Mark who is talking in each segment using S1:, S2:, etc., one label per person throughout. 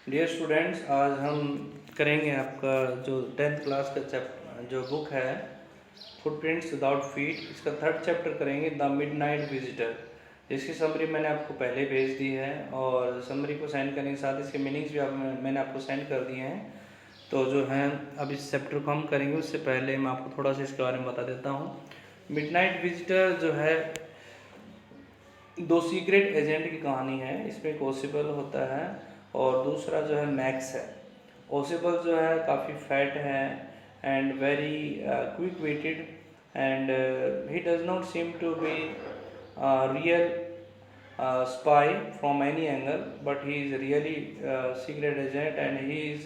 S1: Dear students, आज हम करेंगे आपका जो 10th क्लास का जो बुक है फुटप्रिंट्स विदाउट फीट, इसका थर्ड चैप्टर करेंगे द मिडनाइट विजिटर, जिसकी समरी मैंने आपको पहले भेज दी है और समरी को सेंड करने के साथ इसके मीनिंग्स भी मैंने आपको सेंड कर दिए हैं। तो जो है अब इस चैप्टर को हम करेंगे, उससे पहले मैं आपको थोड़ा सा इसके बारे में बता देता हूँ। मिडनाइट विजिटर जो है दो सीक्रेट एजेंट की कहानी है। इसमें एक ओसिबल होता है और दूसरा जो है मैक्स है। ओसिबल जो है काफ़ी फैट है and very quick weighted and he does not seem to be real spy from any angle, but he is really secret agent and he is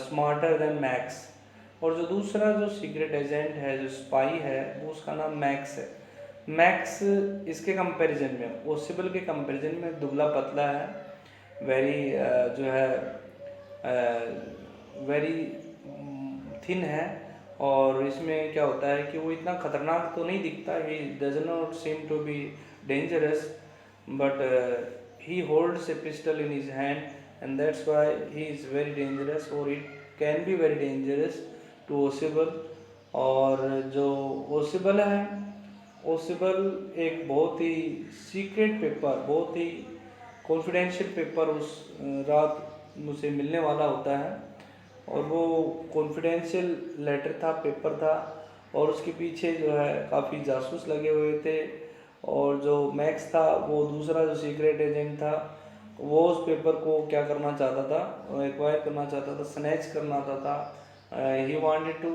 S1: smarter than Max। और जो दूसरा जो सीक्रेट एजेंट है, जो spy है, वो उसका नाम मैक्स है। मैक्स इसके कंपैरिजन में, ओसिबल के कंपैरिजन में दुबला पतला है, वेरी जो है वेरी थिन है। और इसमें क्या होता है कि वो इतना खतरनाक तो नहीं दिखता, he does not seem to be dangerous, but he holds a pistol in his hand and that's why he is very dangerous, or it can be very dangerous to Osibal। और जो ओसिबल है, ओसिबल एक बहुत ही सीक्रेट पेपर, बहुत ही confidential paper उस रात मुझे मिलने वाला होता है और वो कॉन्फिडेंशियल लेटर था, पेपर था और उसके पीछे जो है काफ़ी जासूस लगे हुए थे। और जो मैक्स था, वो दूसरा जो सीक्रेट एजेंट था, वो उस पेपर को क्या करना चाहता था, एक्वायर करना चाहता था, स्नैच करना चाहता था। He wanted to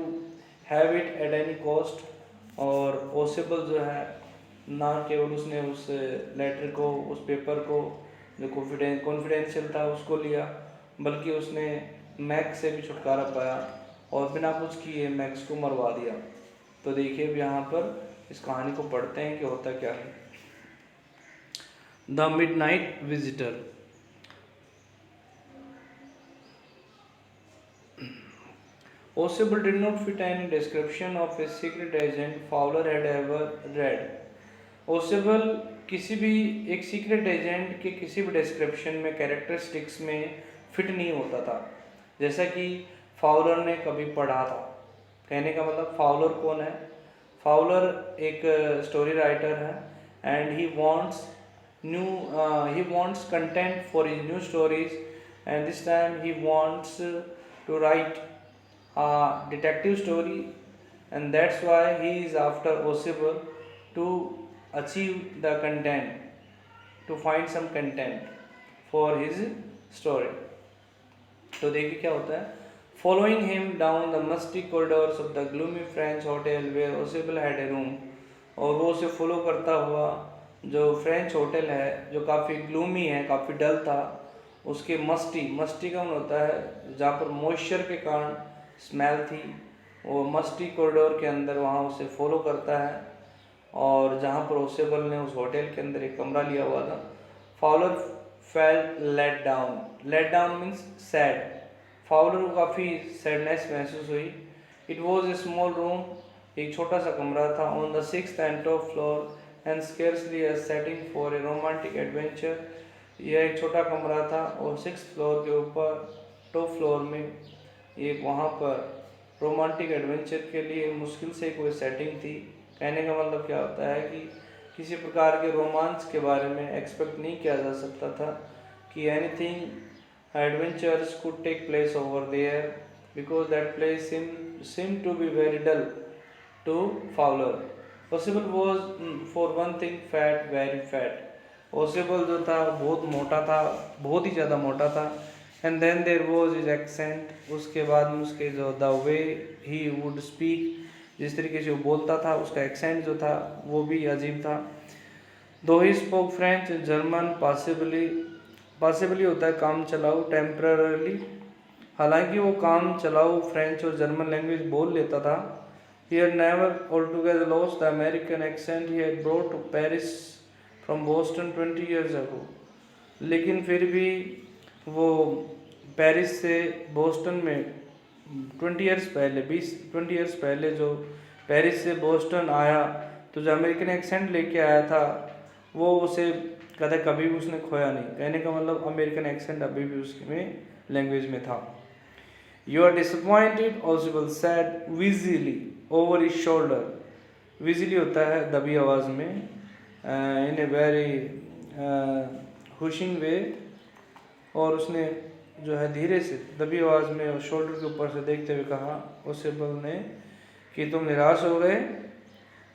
S1: have it at any cost. और पॉसिबल जो है ना केवल उसने उस लेटर को, उस पेपर को जो कॉन्फिडेंशियल था उसको लिया, बल्कि उसने मैक्स से भी छुटकारा पाया और बिना कुछ किए मैक्स को मरवा दिया। तो देखिए अब यहाँ पर इस कहानी को पढ़ते हैं कि होता क्या है। The midnight visitor. Osibel did not fit any description of a secret agent Fowler had ever read। ओसिबल किसी भी एक सीक्रेट एजेंट के किसी भी डिस्क्रिप्शन में, कैरेक्टरिस्टिक्स में फिट नहीं होता था, जैसा कि फाउलर ने कभी पढ़ा था। कहने का मतलब फाउलर कौन है? फाउलर एक स्टोरी राइटर है and he wants content for his new stories, and this time he wants to write a detective story, and that's why he is after Osibel to achieve the content, to find some content for his story। तो देखिए क्या होता है। Following him down the musty corridors of the gloomy French hotel where Osibel had a room, और वो उसे follow करता हुआ जो फ्रेंच होटल है, जो काफ़ी ग्लूमी है, काफ़ी डल था, उसके मस्टी का होता है जहाँ पर मॉइस्चर के कारण स्मेल थी, वो मस्टी कॉरिडोर के अंदर वहाँ उसे फॉलो करता है और जहाँ पर ओसेबल ने उस होटल के अंदर एक कमरा लिया हुआ था। Fowler felt let down means sad. Fowler को काफ़ी सैडनेस महसूस हुई। It was a small room, एक छोटा सा कमरा था, on the 6th and top floor and scarcely a setting for a romantic adventure. यह एक छोटा कमरा था और 6th फ्लोर के ऊपर, टॉप फ्लोर में एक वहाँ पर रोमांटिक एडवेंचर के लिए मुश्किल से कोई सेटिंग थी। कहने का मतलब क्या होता है कि किसी प्रकार के रोमांस के बारे में एक्सपेक्ट नहीं किया जा सकता था कि anything adventures could take place over there, because that place seemed to be very dull to Fowler। Possible was for one thing fat, very fat। Possible जो था बहुत मोटा था, बहुत ही ज़्यादा मोटा था। And then there was his accent, उसके बाद में उसके जो the way he would speak, जिस तरीके से वो बोलता था, उसका एक्सेंट जो था वो भी अजीब था। दो he spoke French German possibly होता है काम चलाऊ, टेम्पररली, हालांकि वो काम चलाऊ फ्रेंच और जर्मन लैंग्वेज बोल लेता था। He had never altogether lost the American accent he had brought to Paris from Boston 20 years ago। लेकिन फिर भी वो पेरिस से बोस्टन में 20 years पहले जो पेरिस से बोस्टन आया, तो जो अमेरिकन एक्सेंट लेके आया था वो उसे कहता है कभी भी उसने खोया नहीं, कहने का मतलब अमेरिकन एक्सेंट अभी भी उसमें लैंग्वेज में था। You are disappointed Ausable said wheezily over his shoulder. Wheezily होता है दबी आवाज़ में, इन ए वेरी हुशिंग वे, और उसने जो है धीरे से दबी आवाज़ में और शोल्डर के ऊपर से देखते हुए कहा ओसिबल ने कि तुम निराश हो गए।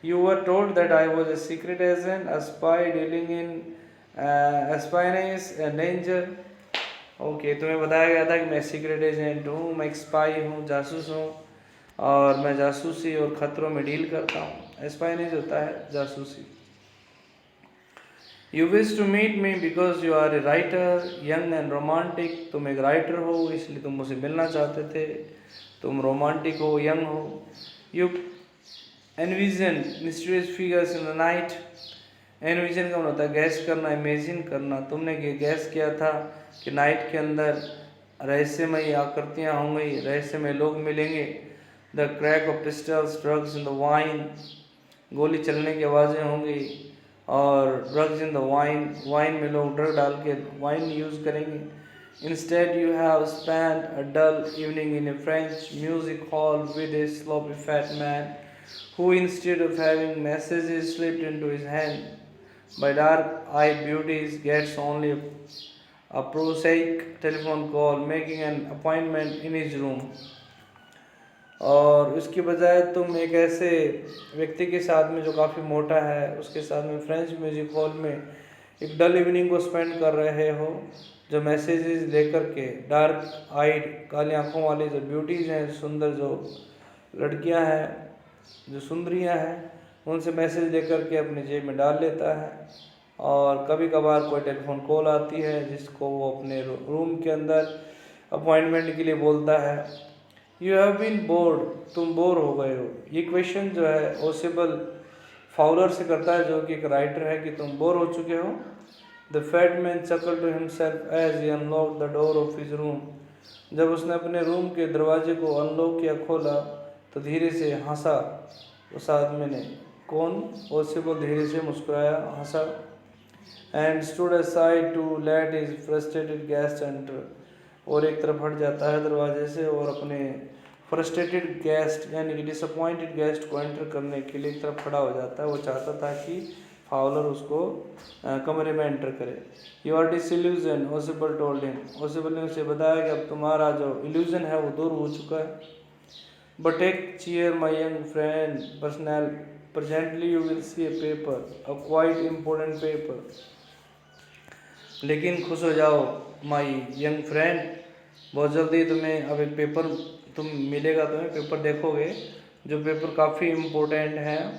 S1: You were told that I was a secret agent, a spy dealing in espionage and danger. Okay, तुम्हें बताया गया था कि मैं सीक्रेट एजेंट हूँ, मैं एक स्पाई हूँ, जासूस हूँ, और मैं जासूसी और ख़तरों में डील करता हूँ। एस्पाइनेस होता है जासूसी। You wish to meet me because you are a writer young and romantic. तुम एक राइटर हो इसलिए तुम मुझसे मिलना चाहते थे, तुम रोमांटिक हो, यंग हो। You envision mysterious figures in the night. Envision का होता है गैस करना, इमेजिन करना। तुमने गैस किया था कि नाइट के अंदर रहस्यमयी आकृतियाँ होंगी, रहस्यमय लोग मिलेंगे। The crack of pistols, drugs in the wine, गोली चलने की आवाज़ें होंगी, और drugs in the wine, wine में लोग ड्रग डाल के वाइन यूज़ करेंगे। Instead you have spend a dull evening in a French music hall with a sloppy fat man who instead of having messages slipped into his hand by dark-eyed beauties gets only a prosaic telephone call making an appointment in his room। और उसकी बजाय तुम एक ऐसे व्यक्ति के साथ में जो काफ़ी मोटा है उसके साथ में फ्रेंच म्यूजिक हॉल में एक डल इवनिंग को स्पेंड कर रहे हो, जो मैसेजेस लेकर के डार्क आइड, काली आंखों वाली जो ब्यूटीज़ हैं, सुंदर जो लड़कियां हैं, जो सुंदरियां हैं, उनसे मैसेज लेकर के अपने जेब में डाल लेता है। और कभी कभार कोई टेलीफोन कॉल आती है जिसको वो अपने रूम के अंदर अपॉइंटमेंट के लिए बोलता है। यू हैव बीन बोर्ड, तुम बोर हो गए हो। ये क्वेश्चन जो है ओसिबल फाउलर से करता है, जो कि एक राइटर है, कि तुम बोर हो चुके हो। The fat man chuckled to himself as he unlock the door of his room. जब उसने अपने रूम के दरवाजे को अनलॉक किया, खोला, तो धीरे से हंसा उस आदमी ने। कौन? ओसिबल धीरे से मुस्कुराया, हंसा। And stood aside to let his frustrated guest enter, और एक तरफ हट जाता है दरवाजे से और अपने फ्रस्ट्रेटेड गेस्ट यानी कि डिसअपॉइंटेड गेस्ट को एंटर करने के लिए एक तरफ खड़ा हो जाता है। वो चाहता था कि फाउलर उसको कमरे में एंटर करे। You are disillusion, Ausable told him. Ausable ने उसे बताया कि अब तुम्हारा जो इल्यूजन है वो दूर हो चुका है। But take cheer my young friend, personal presently you will see a paper, a quite important paper। लेकिन खुश हो जाओ माई यंग फ्रेंड, बहुत जल्दी तुम्हें अब एक पेपर तुम मिलेगा, तुम्हें पेपर देखोगे जो पेपर काफ़ी इम्पोर्टेंट है।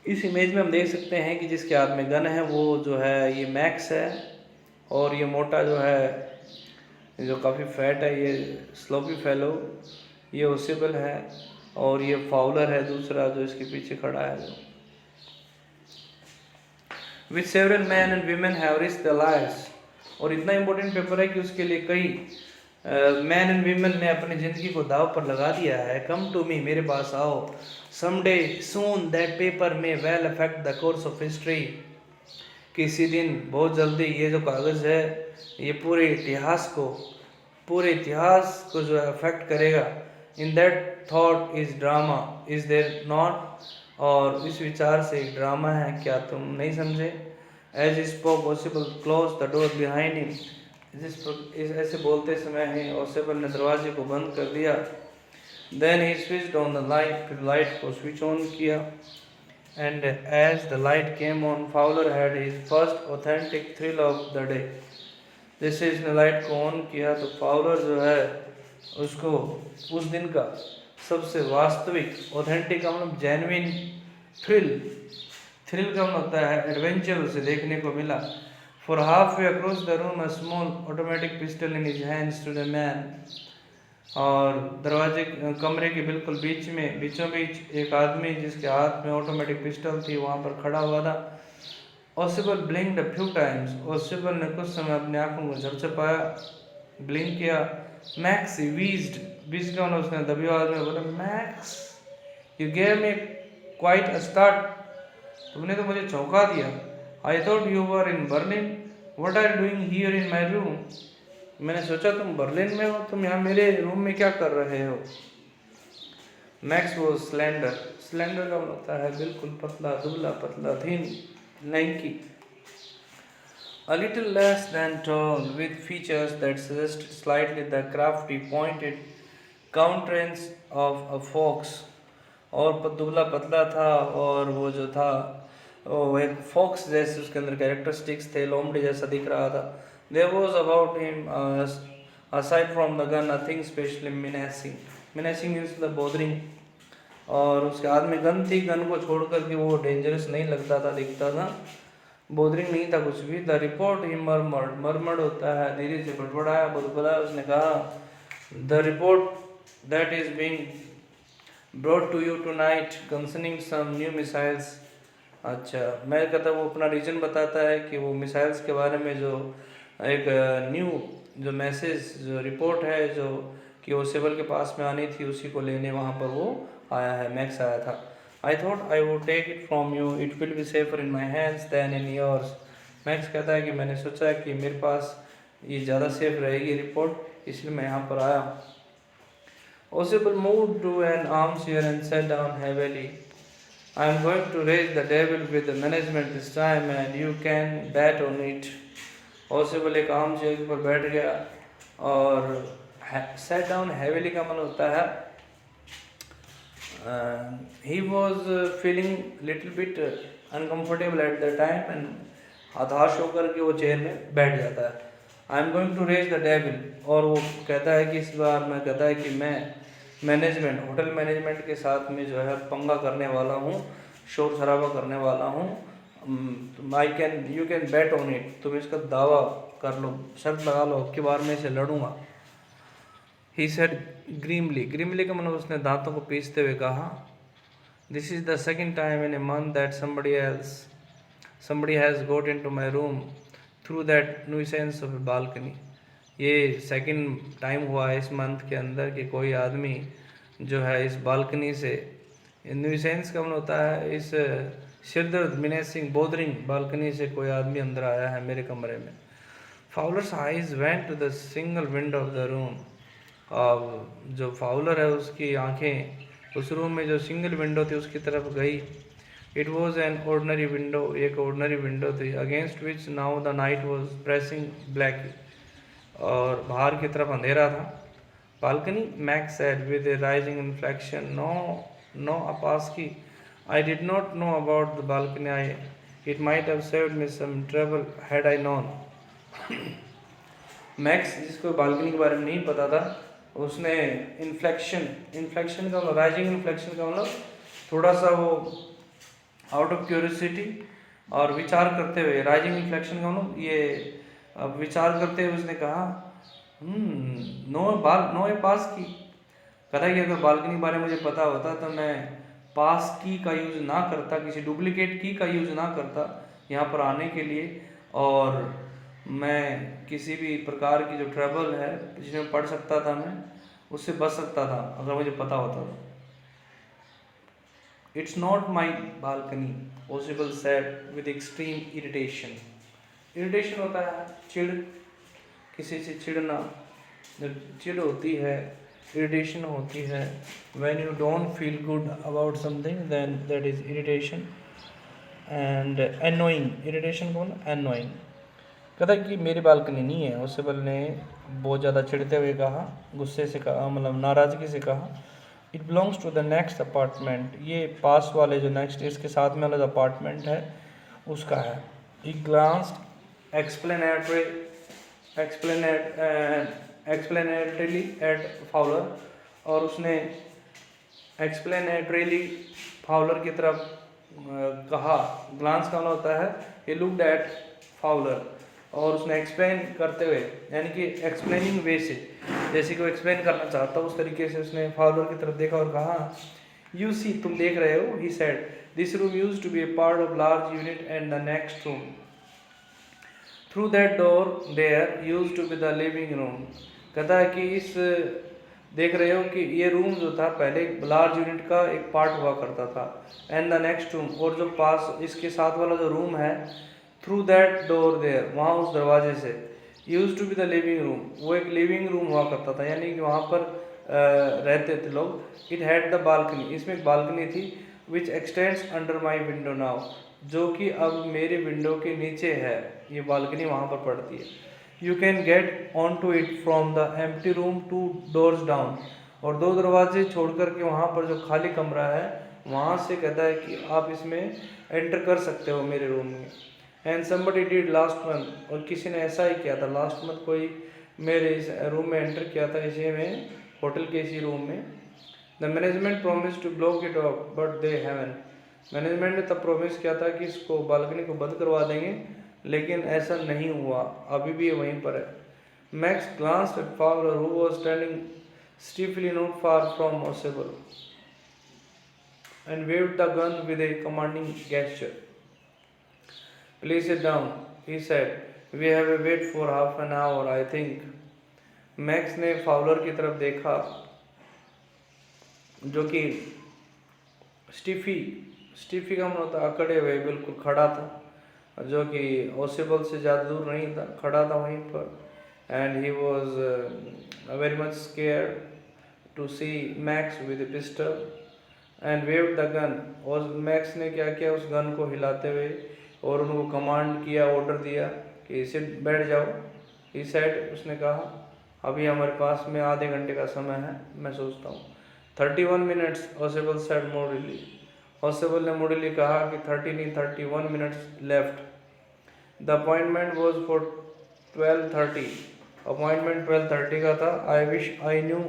S1: इस इमेज में हम देख सकते हैं कि जिसके हाथ में गन है वो जो है ये मैक्स है, और ये मोटा जो है जो काफ़ी फैट है ये स्लोपी फेलो ये ओसिबल है, और ये फाउलर है दूसरा जो इसके पीछे खड़ा है। जो which several man and women have risked their lives, और इतना इम्पोर्टेंट पेपर है कि उसके लिए कई मैन एंड वीमेन ने अपनी ज़िंदगी को दाव पर लगा दिया है। कम टू मी, मेरे पास आओ। समडे सून दैट पेपर में well affect the course of history, किसी दिन बहुत जल्दी ये जो कागज़ है ये पूरे इतिहास को जो है अफेक्ट करेगा। In that thought is drama, is there not, और इस विचार से एक ड्रामा है, क्या तुम नहीं समझे। As spoke Ausable close the door behind him, ऐसे बोलते समय ही ओसिबल ने दरवाजे को बंद कर दिया। Then he switched on the light, फिर लाइट को स्विच ऑन किया। And as the light came on, Fowler had his first authentic thrill of the day. जैसे इसने लाइट को ऑन किया तो फाउलर जो है उसको उस दिन का सबसे वास्तविक, ऑथेंटिक का मतलब जेन्युइन, थ्रिल का मतलब होता है एडवेंचर, उसे देखने को मिला। For half way across the room a small automatic pistol in his hand stood a man, और दरवाजे कमरे के बिल्कुल बीचों बीच एक आदमी जिसके हाथ में ऑटोमेटिक पिस्टल थी वहाँ पर खड़ा हुआ था। ओसिबल ब्लिंक्ड अ फ्यू टाइम्स, ओसिबल ने कुछ समय अपनी आंखों को झपझपाया, ब्लिंक किया। मैक्स वीज्ड, बीज का उसने दबी आवाज में बोला, Max you gave me quite a start, तुमने तो मुझे चौंका दिया। I thought you were in Berlin, what are you doing here in my room, मैंने सोचा तुम बर्लिन में हो, तुम यहाँ मेरे रूम में क्या कर रहे हो। मैक्स वो स्लेंडर, स्लेंडर का मतलब होता है बिल्कुल पतला, दुबला पतला, thin, lanky, a little less than tall, with features that suggested slightly the crafty, pointed countenance of a fox, और दुबला पतला था, और वो जो था वो एक फॉक्स जैसे उसके अंदर कैरेक्टरिस्टिक्स थे, लोमड़ी जैसा दिख रहा था। There was about him aside from the gun nothing specially menacing, menacing means the bothering, और उसके हाथ में गन थी, गन को छोड़ करके वो डेंजरस नहीं लगता था, दिखता था, बोदरिंग नहीं था कुछ भी। The report he murmured, murmured होता है धीरे से बड़बड़ाया, बुदबुदाया, उसने कहा the report that is being brought to you tonight concerning some new missiles. अच्छा, मैं कहता वो अपना रीजन बताता है कि वो मिसाइल्स के बारे में जो एक न्यू जो मैसेज जो रिपोर्ट है जो कि वो सिविल के पास में आनी थी, उसी को लेने वहाँ पर वो आया है, मैक्स आया था। I thought I would take it from you, it will be safer in my hands than in yours. Max कहता है कि मैंने सोचा कि मेरे पास ये ज़्यादा सेफ रहेगी रिपोर्ट, इसलिए मैं यहाँ पर आया। Oswald moved to an armchair and sat down heavily. I am going to raise the devil with the management this time and you can bet on it. Oswald एक आर्मचेयर पर बैठ गया और sat down heavily का मतलब होता है he was feeling little bit uncomfortable at the time and हताश होकर के वो चेयर में बैठ जाता है। I am going to raise the devil, और वो कहता है कि इस बार मैं कहता है कि मैं मैनेजमेंट, होटल मैनेजमेंट के साथ में जो है पंगा करने वाला हूँ, शोर शराबा करने वाला हूँ। I can you can bet on it, तुम इसका दावा कर लो, शर्त लगा लो कि बार में इसे लड़ूंगा। ही सेड ग्रीमली, ग्रीमली का मतलब उसने दांतों को पीसते हुए कहा this is the second time in a month that somebody has got into my room through that nuisance of a balcony। ये सेकंड टाइम हुआ है इस मंथ के अंदर कि कोई आदमी जो है इस बालकनी से, न्यूसेंस का मतलब होता है इस सिरदर्द, मिनेसिंग, बोदरिंग, बालकनी से कोई आदमी अंदर आया है मेरे कमरे में। Fowler's eyes went to the single window of the room, अब जो फाउलर है उसकी आंखें उस रूम में जो सिंगल विंडो थी उसकी तरफ गई। It was an ordinary window, एक ऑर्डनरी विंडो थी, against which now the night was pressing black, और बाहर की तरफ अंधेरा था। Balcony, Max said with a rising inflection, no अपास्की, I did not know about the balcony, I it might have saved me some trouble had I known. Max जिसको balcony के बारे में नहीं पता था, उसने इन्फ्लेक्शन का मतलब, राइजिंग इन्फ्लेक्शन का मतलब थोड़ा सा वो आउट ऑफ क्यूरियोसिटी और विचार करते हुए, राइजिंग इन्फ्लेक्शन का मतलब ये विचार करते हुए उसने कहा नो ए पास की, कहता कि अगर बालकनी के बारे में मुझे पता होता तो मैं पास की का यूज़ ना करता, किसी डुप्लीकेट की का यूज़ ना करता यहाँ पर आने के लिए, और मैं किसी भी प्रकार की जो ट्रबल है जिसमें पढ़ सकता था मैं उससे बच सकता था अगर मुझे पता होता तो। It's not my balcony, Ausable said with extreme irritation. Irritation होता है चिड़, किसी से चिड़ना, जब चिड़ होती है, इरिटेशन होती है, when you don't feel good about something then that is irritation. And annoying, irritation को ना एनोइंग, कहता कि मेरी बालकनी नहीं है, ओसिबल ने बहुत ज़्यादा चिढ़ते हुए कहा, गुस्से से कहा, मतलब नाराज़गी से कहा। It belongs to the next apartment, ये पास वाले जो नेक्स्ट इसके साथ में वाला अपार्टमेंट है उसका है। ही ग्लांस्ड एक्सप्लेनेटरीली एट फाउलर, और उसने एक्सप्लेनेटरीली फाउलर की तरफ कहा। ग्लांस का मतलब होता है ही लुक्ड एट फाउलर, और उसने एक्सप्लेन करते हुए, यानी कि एक्सप्लेनिंग वे से, जैसे कि वो एक्सप्लेन करना चाहता उस तरीके से उसने फाउलर की तरफ देखा और कहा यू सी, तुम देख रहे हो, he said this room used to be a part of large unit and the next room through that door there used to be the living room. कहता है कि इस देख रहे हो कि ये रूम जो था पहले एक लार्ज यूनिट का एक पार्ट हुआ करता था, एंड द नेक्स्ट रूम, और जो पास इसके साथ वाला जो रूम है, थ्रू दैट डोर देयर, वहाँ उस दरवाजे से, use to be the living room, वो एक लिविंग रूम हुआ करता था, यानी कि वहाँ पर रहते थे लोग। इट हैड द बालकनी, इसमें एक बालकनी थी, विच x tends under my window now, जो कि अब मेरे विंडो के नीचे है, ये बालकनी वहाँ पर पड़ती है। You can get on to it from the empty room 2 doors down, और 2 दरवाजे छोड़ कर के वहाँ पर जो खाली कमरा है वहाँ से कहता है कि आप इसमें एंटर कर सकते हो मेरे रूम में। And somebody did last month, और किसी ने ऐसा ही किया था लास्ट मंथ, कोई मेरे इस रूम में एंटर किया था, इसी में होटल के इसी रूम में। The management promise to block it off but they haven't, management ने तब प्रोमिस किया था कि इसको बालकनी को बंद करवा देंगे, लेकिन ऐसा नहीं हुआ, अभी भी ये वहीं पर है। Max glanced at Fowler who was standing stiffly not far from Osable and waved the gun with a commanding gesture. Please sit down, he said. We have a wait for half an hour, I think. Max ने Fowler की तरफ देखा, जो कि स्टीफी का मतलब होता अकड़े हुए बिल्कुल खड़ा था, जो कि ओसेबल से ज़्यादा दूर नहीं था, खड़ा था वहीं पर। And he was very much scared to see Max with a pistol and waved the gun, और मैक्स ने क्या किया, उस गन को हिलाते हुए और उनको कमांड किया, ऑर्डर दिया कि इसे बैठ जाओ। ही सेड, उसने कहा अभी हमारे पास में आधे घंटे का समय है, मैं सोचता हूँ। 31 minutes, ओसेबल सेड मोडली, ओसेबल ने मोडली कहा कि 30 नहीं 31 minutes left. The appointment was for 12:30, appointment 12:30 का था। I wish I knew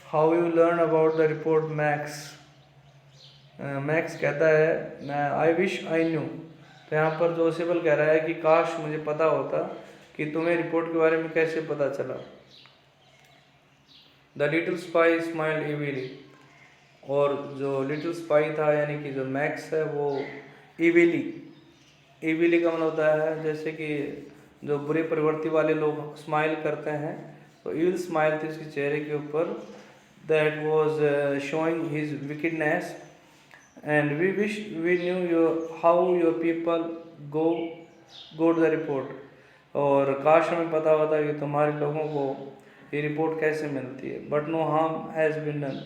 S1: how you learn about the report max, max कहता है आई विश आई न्यू, तो यहाँ पर जो ओसेबल कह रहा है कि काश मुझे पता होता कि तुम्हें रिपोर्ट के बारे में कैसे पता चला। द लिटिल स्पाई स्माइल्ड इविली, और जो लिटिल स्पाई था यानी कि जो मैक्स है वो इविली, इविली का मतलब होता है जैसे कि जो बुरे प्रवृत्ति वाले लोग स्माइल करते हैं, तो इविल स्माइल थी उसके चेहरे के ऊपर, that was showing his wickedness. And we wish we knew your how your people go to the report, और काश हमें पता होता कि तुम्हारे लोगों को ये रिपोर्ट कैसे मिलती है। But no harm has been done,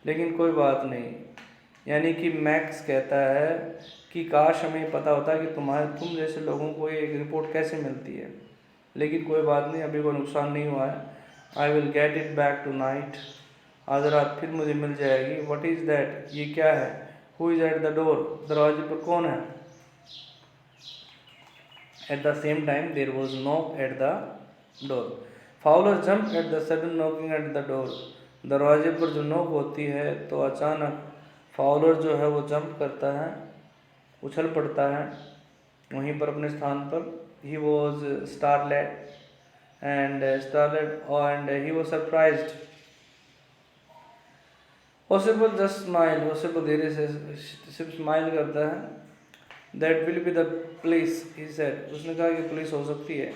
S1: लेकिन कोई बात नहीं, यानी कि मैक्स कहता है कि काश हमें पता होता कि तुम जैसे लोगों को ये रिपोर्ट कैसे मिलती है, लेकिन कोई बात नहीं, अभी कोई नुकसान नहीं हुआ है। I will get it back tonight, आज रात फिर मुझे मिल जाएगी। व्हाट इज़ दैट, ये क्या है। Who is at the door, दरवाजे पर कौन है। At the same time there was knock at the door. Fowler jump at the sudden knocking at the door, दरवाजे पर जो नॉक होती है तो अचानक फाउलर जो है वो जंप करता है, उछल पड़ता है वहीं पर अपने स्थान पर। He was startled and he was surprised. Ausable just smile, Ausable धीरे से सिर्फ स्माइल करता है। That will be the police, he said, उसने कहा कि पुलिस हो सकती है।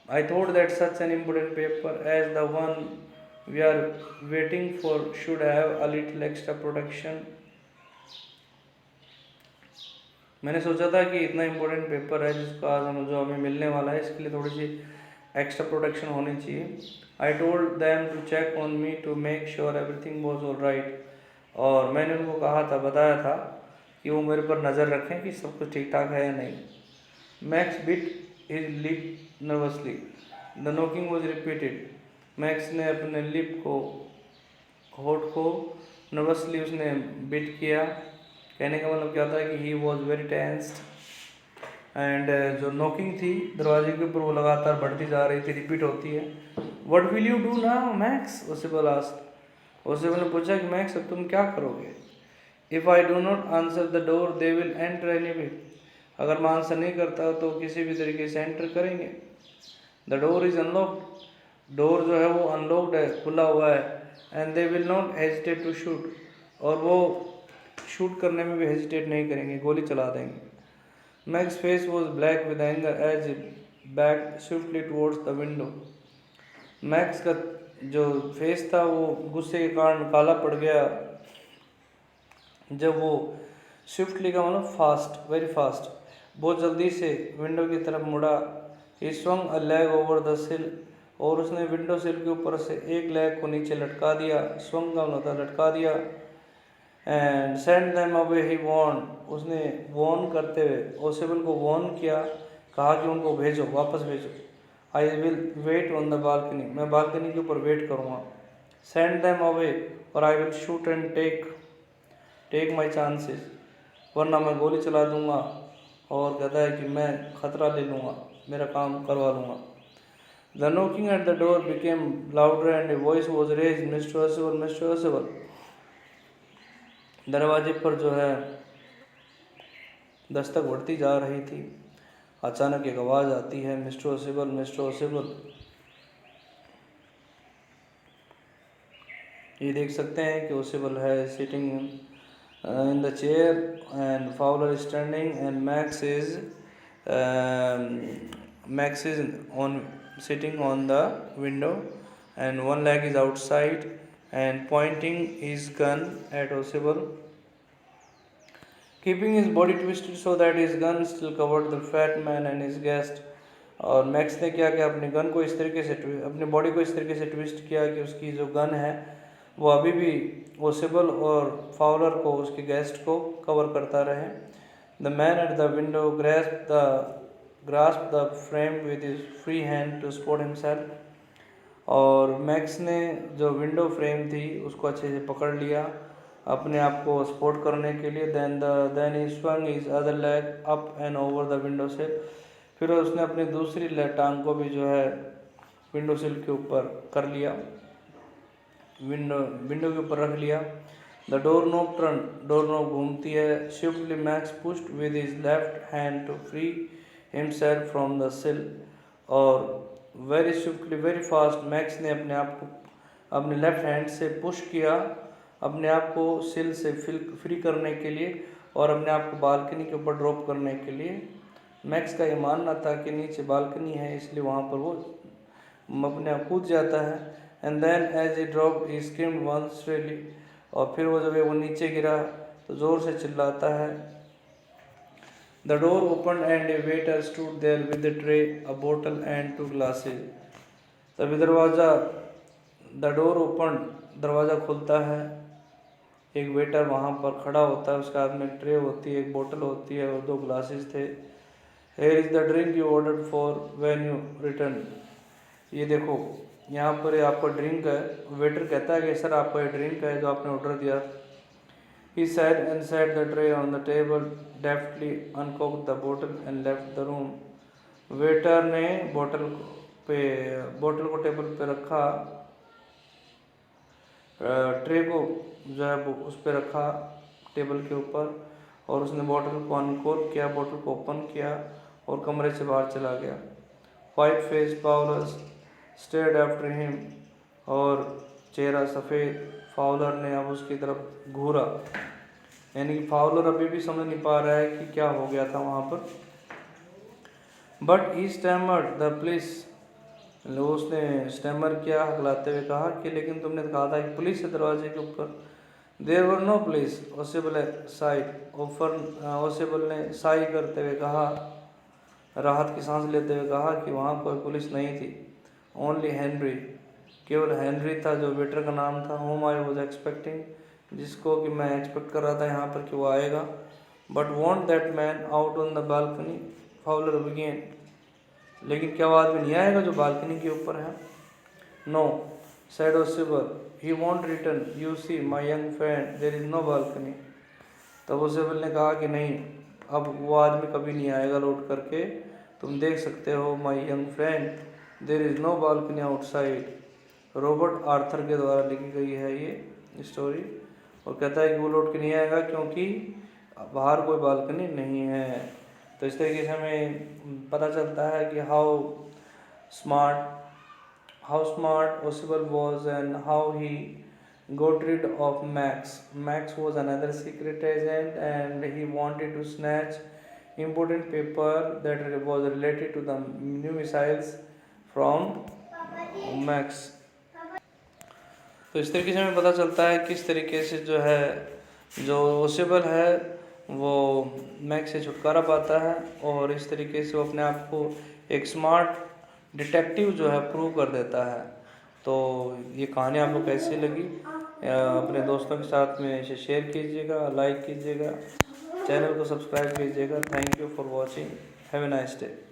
S1: I thought that such an important paper as the one we are waiting for should have a little extra protection. मैंने सोचा था कि इतना इम्पोर्टेंट पेपर है जिसको आज जो हमें मिलने वाला है, इसके लिए थोड़ी सी एक्स्ट्रा प्रोटेक्शन होनी चाहिए। I told them to check on me to make sure everything was all right. और मैंने उनको कहा था, बताया था कि वो मेरे पर नज़र रखें कि सब कुछ ठीक ठाक है या नहीं। Max bit his lip nervously. The knocking was repeated. Max ने अपने लिप को, होठ को नर्वसली उसने बिट किया। कहने का मतलब क्या था कि ही वॉज वेरी टेंस्ड। एंड जो नॉकिंग थी दरवाजे के ऊपर वो लगातार बढ़ती जा रही थी, रिपीट होती है। What will you do now Max, Ausable asked. Ausable ने पूछा कि मैक्स अब तुम क्या करोगे। If I do not answer the door they will enter anyway, अगर मैं आंसर नहीं करता तो किसी भी तरीके से एंटर करेंगे। The door is unlocked, door जो है वो अनलॉक्ड है, खुला हुआ है। And they will not hesitate to shoot, और वो शूट करने में भी हेजिटेट नहीं करेंगे, गोली चला देंगे। Max face was black with anger as it back swiftly towards the window. Max का जो फेस था वो गुस्से के कारण काला पड़ गया जब वो स्विफ्टली का मतलब फास्ट, वेरी फास्ट, बहुत जल्दी से विंडो की तरफ मुड़ा। ही swung a leg over the sill, और उसने विंडो सिल के ऊपर से एक लेग को नीचे लटका दिया। स्वंग का मतलब लटका दिया। And send them away he warn, उसने वॉर्न करते हुए ओसेबल को वॉर्न किया, कहा कि उनको भेजो, वापस भेजो। I will wait on the balcony, मैं बालकनी के ऊपर वेट करूँगा। सेंड देम अवे, और I will shoot and take my chances, वरना मैं गोली चला दूंगा, और कहता है कि मैं खतरा ले लूँगा, मेरा काम करवा लूँगा। The knocking at the door became louder and a voice was raised, mister Ausable, mister Ausable. दरवाजे पर जो है दस्तक बढ़ती जा रही थी। अचानक एक आवाज़ आती है, मिस्टर ओसेबल, मिस्टर ओसेबल। ये देख सकते हैं कि ओसेबल है sitting in the chair and Fowler standing and max is on sitting on the window and one leg is outside and pointing his gun at Osable, keeping his body twisted so that his gun still covered the fat man and his guest. और Max ने क्या किया, अपने gun को इस तरीके से अपनी बॉडी को इस तरीके से ट्विस्ट किया कि उसकी जो गन है वो अभी भी ओसेबल और फाउलर को, उसके गेस्ट को कवर करता रहे। The man at the window grasped the frame with his free hand to support himself, और मैक्स ने जो विंडो फ्रेम थी उसको अच्छे से पकड़ लिया अपने आप को सपोर्ट करने के लिए। Then he swung his other leg up and over the window sill, फिर उसने अपनी दूसरी टांग को भी जो है विंडो सिल के ऊपर कर लिया, विंडो के ऊपर रख लिया। The door knob turn, door knob घूमती है। Swiftly Max pushed with his left hand to free himself from the sill, और very swiftly, very fast Max ने अपने आप को अपने लेफ्ट हैंड से पुश किया, अपने आप को सिल से फ्री करने के लिए और अपने आप को बालकनी के ऊपर ड्रॉप करने के लिए। मैक्स का ये मानना था कि नीचे बालकनी है, इसलिए वहाँ पर वो अपने आप कूद जाता है। And then as a drop he screamed once really, और फिर वो जब वो नीचे गिरा तो ज़ोर से चिल्लाता है। The door open and a waiter stood there with a tray, a bottle and 2 glasses। तभी द डोर ओपन, दरवाज़ा खुलता है, एक वेटर वहाँ पर खड़ा होता है, उसके हाथ में ट्रे होती है, एक बोतल होती है और 2 ग्लासेस थे। Here is the drink you order for when you return, ये देखो यहाँ पर आपका ड्रिंक है। वेटर कहता है कि सर आपका ये ड्रिंक है जो आपने ऑर्डर दिया। He sat and set the tray on the table, deftly uncorked the bottle and left the room। Waiter ने बोतल को टेबल पे रखा, ट्रे को जो है वो उस पर रखा टेबल के ऊपर, और उसने बोतल को अनकॉर्क किया, बोतल को ओपन किया और कमरे से बाहर चला गया। White face Fowler stared after him, और चेहरा सफ़ेद फाउलर ने अब उसकी तरफ घूरा, यानी कि फाउलर अभी भी समझ नहीं पा रहा है कि क्या हो गया था वहाँ पर। But he stammered the police, उसने स्टैमर किया, हकलाते हुए कहा कि लेकिन तुमने कहा था कि पुलिस है दरवाजे के ऊपर। There were no police, Ausable said Ausable ने साई करते हुए कहा, राहत की सांस लेते हुए कहा कि वहाँ कोई पुलिस नहीं थी। ओनली हेनरी, केवल हेनरी था जो वेटर का नाम था। होम आई वॉज एक्सपेक्टिंग, जिसको कि मैं एक्सपेक्ट कर रहा था यहाँ पर कि वो आएगा। But want that man out on the balcony, Fowler began, लेकिन क्या वो आदमी नहीं आएगा जो बालकनी के ऊपर है। No said Osable, he won't return, you see my young friend there is no balcony. तब ओसेबल ने कहा कि नहीं, अब वो आदमी कभी नहीं आएगा लौट करके, तुम देख सकते हो my young friend there is no balcony outside. Robert Arthur के द्वारा लिखी गई है ये स्टोरी, और कहता है कि वो लौट के नहीं आएगा क्योंकि बाहर कोई बालकनी नहीं है। तो इस तरीके से हमें पता चलता है कि how smart Osable was and how he got rid of Max. Max was another secret agent and he wanted to snatch important paper that was related to the new missiles from Max. तो इस तरीके से हमें पता चलता है किस तरीके से जो है जो ओसेबल है वो मैक्स से छुटकारा पाता है और इस तरीके से वो अपने आप को एक स्मार्ट डिटेक्टिव जो है प्रूव कर देता है। तो ये कहानी आपको कैसी लगी अपने दोस्तों के साथ में इसे शेयर कीजिएगा, लाइक कीजिएगा, चैनल को सब्सक्राइब कीजिएगा। Thank you for watching. Have a nice day.